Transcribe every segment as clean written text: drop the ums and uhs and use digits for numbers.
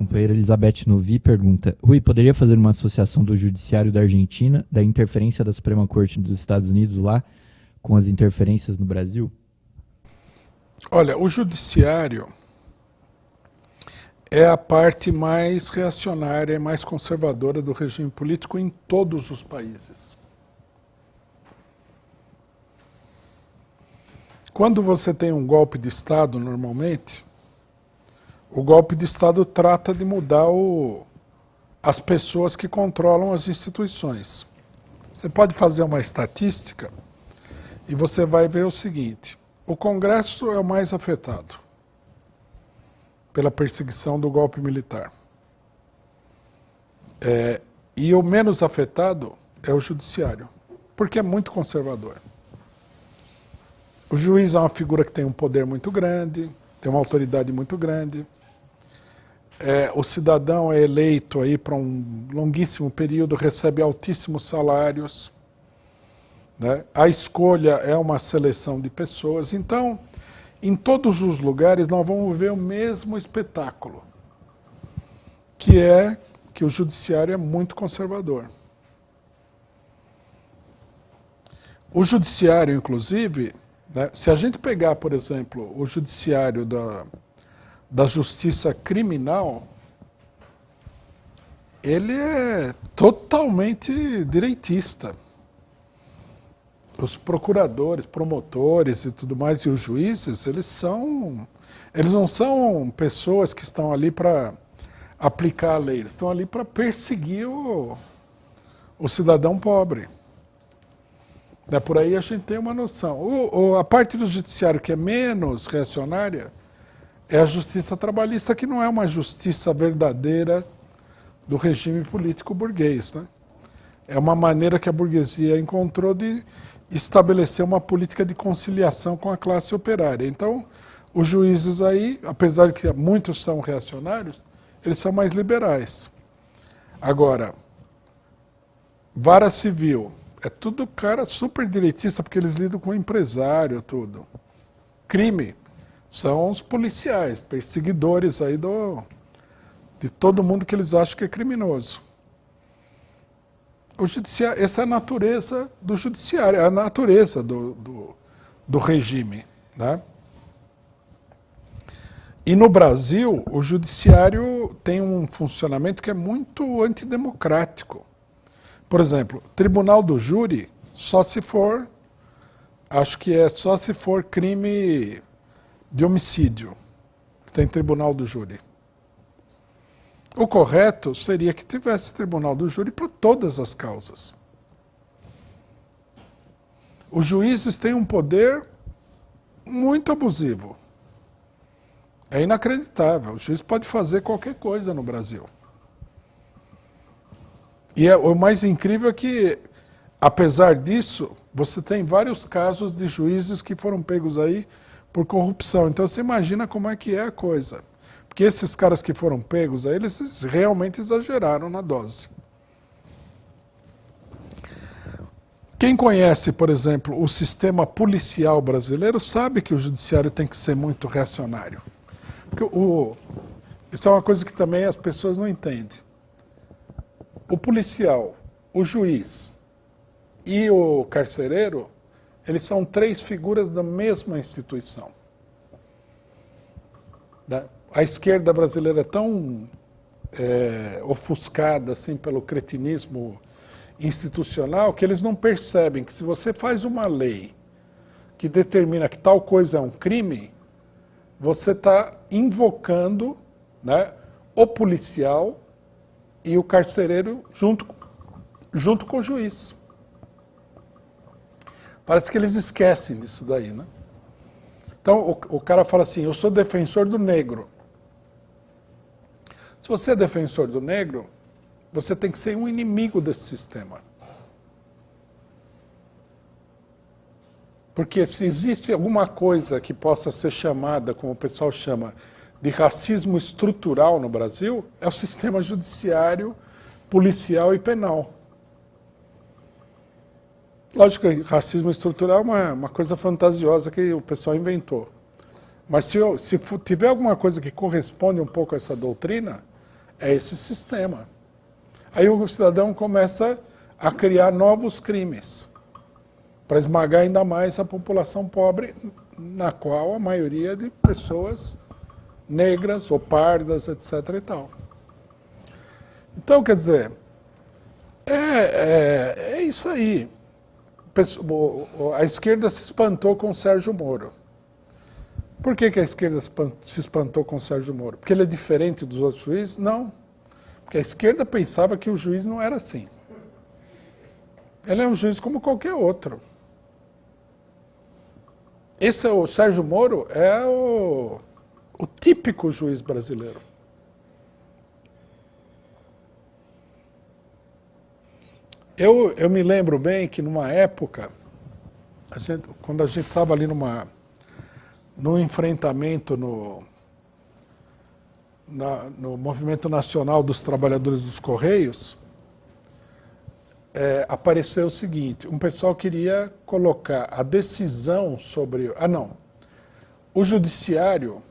companheira Elizabeth Novi pergunta: Rui, poderia fazer uma associação do judiciário da Argentina, da interferência da Suprema Corte dos Estados Unidos lá, com as interferências no Brasil? Olha, o judiciário é a parte mais reacionária e mais conservadora do regime político em todos os países. Quando você tem um golpe de Estado, normalmente, o golpe de Estado trata de mudar as pessoas que controlam as instituições. Você pode fazer uma estatística e você vai ver o seguinte: o Congresso é o mais afetado pela perseguição do golpe militar. E o menos afetado é o Judiciário, porque é muito conservador. O juiz é uma figura que tem um poder muito grande, tem uma autoridade muito grande. O cidadão é eleito aí para um longuíssimo período, recebe altíssimos salários, né? A escolha é uma seleção de pessoas. Então, em todos os lugares nós vamos ver o mesmo espetáculo, que é que o judiciário é muito conservador. O judiciário, inclusive, né, se a gente pegar, por exemplo, o judiciário da justiça criminal, ele é totalmente direitista. Os procuradores, promotores e tudo mais, e os juízes, eles não são pessoas que estão ali para aplicar a lei, eles estão ali para perseguir o cidadão pobre. Por aí a gente tem uma noção. A parte do judiciário que é menos reacionária é a justiça trabalhista, que não é uma justiça verdadeira do regime político burguês, né? É uma maneira que a burguesia encontrou de estabelecer uma política de conciliação com a classe operária. Então, os juízes aí, apesar de que muitos são reacionários, eles são mais liberais. Agora, vara civil, é tudo cara super direitista, porque eles lidam com empresário, tudo. Crime, são os policiais, perseguidores aí de todo mundo que eles acham que é criminoso. O judiciário, essa é a natureza do judiciário, é a natureza do regime, né? E no Brasil, o judiciário tem um funcionamento que é muito antidemocrático. Por exemplo, tribunal do júri, só se for crime de homicídio, que tem tribunal do júri. O correto seria que tivesse tribunal do júri para todas as causas. Os juízes têm um poder muito abusivo. É inacreditável. O juiz pode fazer qualquer coisa no Brasil. E o mais incrível é que, apesar disso, você tem vários casos de juízes que foram pegos aí por corrupção. Então você imagina como é que é a coisa. Porque esses caras que foram pegos aí, eles realmente exageraram na dose. Quem conhece, por exemplo, o sistema policial brasileiro sabe que o judiciário tem que ser muito reacionário. Porque isso é uma coisa que também as pessoas não entendem. O policial, o juiz e o carcereiro, eles são três figuras da mesma instituição. A esquerda brasileira é tão ofuscada assim, pelo cretinismo institucional que eles não percebem que se você faz uma lei que determina que tal coisa é um crime, você está invocando, né, o policial e o carcereiro junto com o juiz. Parece que eles esquecem disso daí, né? Então o cara fala assim: eu sou defensor do negro. Se você é defensor do negro, você tem que ser um inimigo desse sistema. Porque se existe alguma coisa que possa ser chamada, como o pessoal chama, de racismo estrutural no Brasil, é o sistema judiciário, policial e penal. Lógico que racismo estrutural é uma coisa fantasiosa que o pessoal inventou. Mas se tiver alguma coisa que corresponde um pouco a essa doutrina, É esse sistema. Aí o cidadão começa a criar novos crimes para esmagar ainda mais a população pobre, na qual a maioria de pessoas negras ou pardas, etc. e tal. Então, quer dizer, é isso aí. A esquerda se espantou com o Sérgio Moro. Por que a esquerda se espantou com o Sérgio Moro? Porque ele é diferente dos outros juízes? Não. Porque a esquerda pensava que o juiz não era assim. Ele é um juiz como qualquer outro. O Sérgio Moro é o típico juiz brasileiro. Eu me lembro bem que numa época, quando a gente estava ali num enfrentamento no Movimento Nacional dos Trabalhadores dos Correios, apareceu o seguinte, um pessoal queria colocar a decisão sobre... o Judiciário,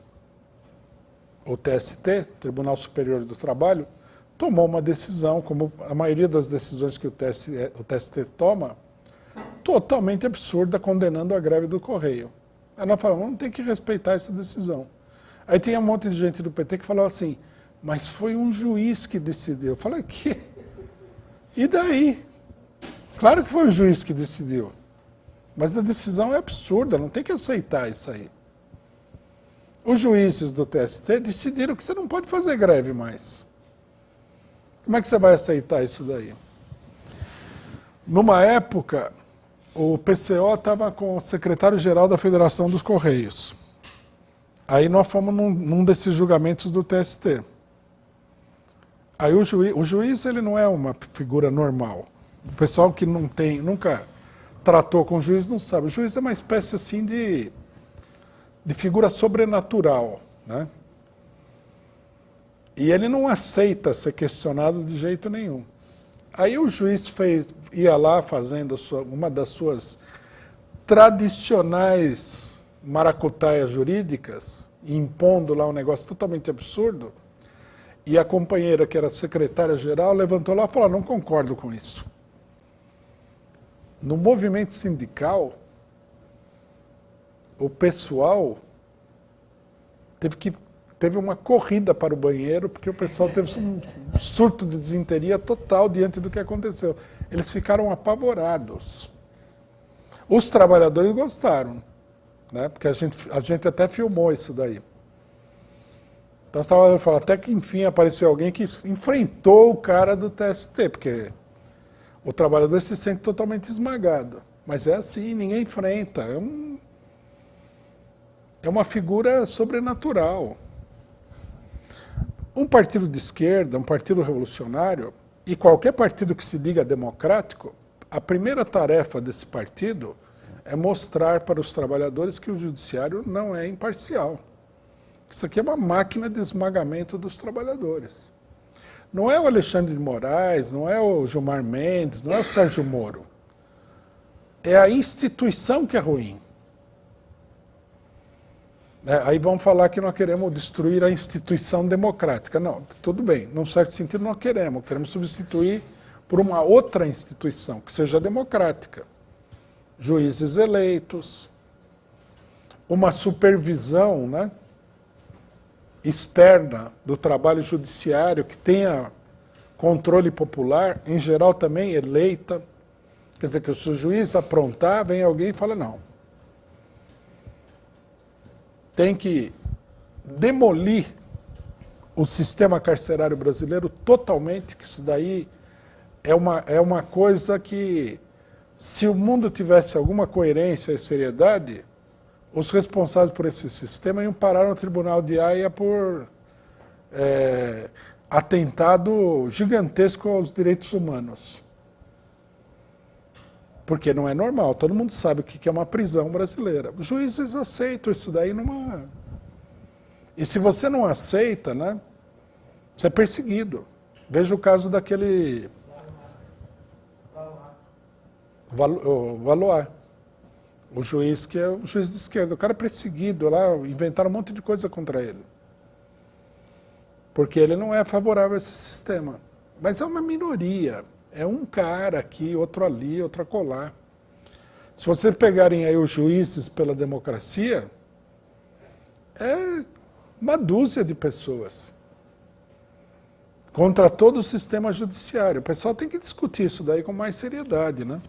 o TST, Tribunal Superior do Trabalho, tomou uma decisão, como a maioria das decisões que o TST toma, totalmente absurda, condenando a greve do Correio. Aí nós falamos, não tem que respeitar essa decisão. Aí tinha um monte de gente do PT que falou assim, mas foi um juiz que decidiu. Eu falei, que? E daí? Claro que foi o juiz que decidiu. Mas a decisão é absurda, não tem que aceitar isso aí. Os juízes do TST decidiram que você não pode fazer greve mais. Como é que você vai aceitar isso daí? Numa época, o PCO estava com o secretário-geral da Federação dos Correios. Aí nós fomos num desses julgamentos do TST. Aí o juiz ele não é uma figura normal. O pessoal que nunca tratou com o juiz não sabe. O juiz é uma espécie assim de figura sobrenatural, né? E ele não aceita ser questionado de jeito nenhum. Aí o juiz ia lá fazendo uma das suas tradicionais maracutaias jurídicas, impondo lá um negócio totalmente absurdo, e a companheira, que era secretária-geral, levantou lá e falou, não concordo com isso. No movimento sindical, o pessoal teve uma corrida para o banheiro, porque o pessoal teve um surto de desinteria total diante do que aconteceu. Eles ficaram apavorados. Os trabalhadores gostaram, né? Porque a gente até filmou isso daí. Então, os trabalhadores falaram, até que enfim apareceu alguém que enfrentou o cara do TST, porque o trabalhador se sente totalmente esmagado. Mas é assim, ninguém enfrenta. É uma figura sobrenatural. Um partido de esquerda, um partido revolucionário, e qualquer partido que se diga democrático, a primeira tarefa desse partido é mostrar para os trabalhadores que o judiciário não é imparcial. Isso aqui é uma máquina de esmagamento dos trabalhadores. Não é o Alexandre de Moraes, não é o Gilmar Mendes, não é o Sérgio Moro. É a instituição que é ruim. Aí vão falar que nós queremos destruir a instituição democrática. Não, tudo bem, num certo sentido nós queremos substituir por uma outra instituição, que seja democrática. Juízes eleitos, uma supervisão, né, externa do trabalho judiciário, que tenha controle popular, em geral também eleita. Quer dizer, que se o juiz aprontar, vem alguém e fala, não. Tem que demolir o sistema carcerário brasileiro totalmente, que isso daí é uma coisa que, se o mundo tivesse alguma coerência e seriedade, os responsáveis por esse sistema iam parar no Tribunal de Haia por atentado gigantesco aos direitos humanos. Porque não é normal, todo mundo sabe o que é uma prisão brasileira. Os juízes aceitam isso daí numa... E se você não aceita, né, você é perseguido. Veja o caso daquele... Valois. O juiz que é o juiz de esquerda. O cara é perseguido lá, inventaram um monte de coisa contra ele. porque ele não é favorável a esse sistema. Mas é uma minoria, é um cara aqui, outro ali, outro acolá. Se vocês pegarem aí os juízes pela democracia, é uma dúzia de pessoas contra todo o sistema judiciário. O pessoal tem que discutir isso daí com mais seriedade, né?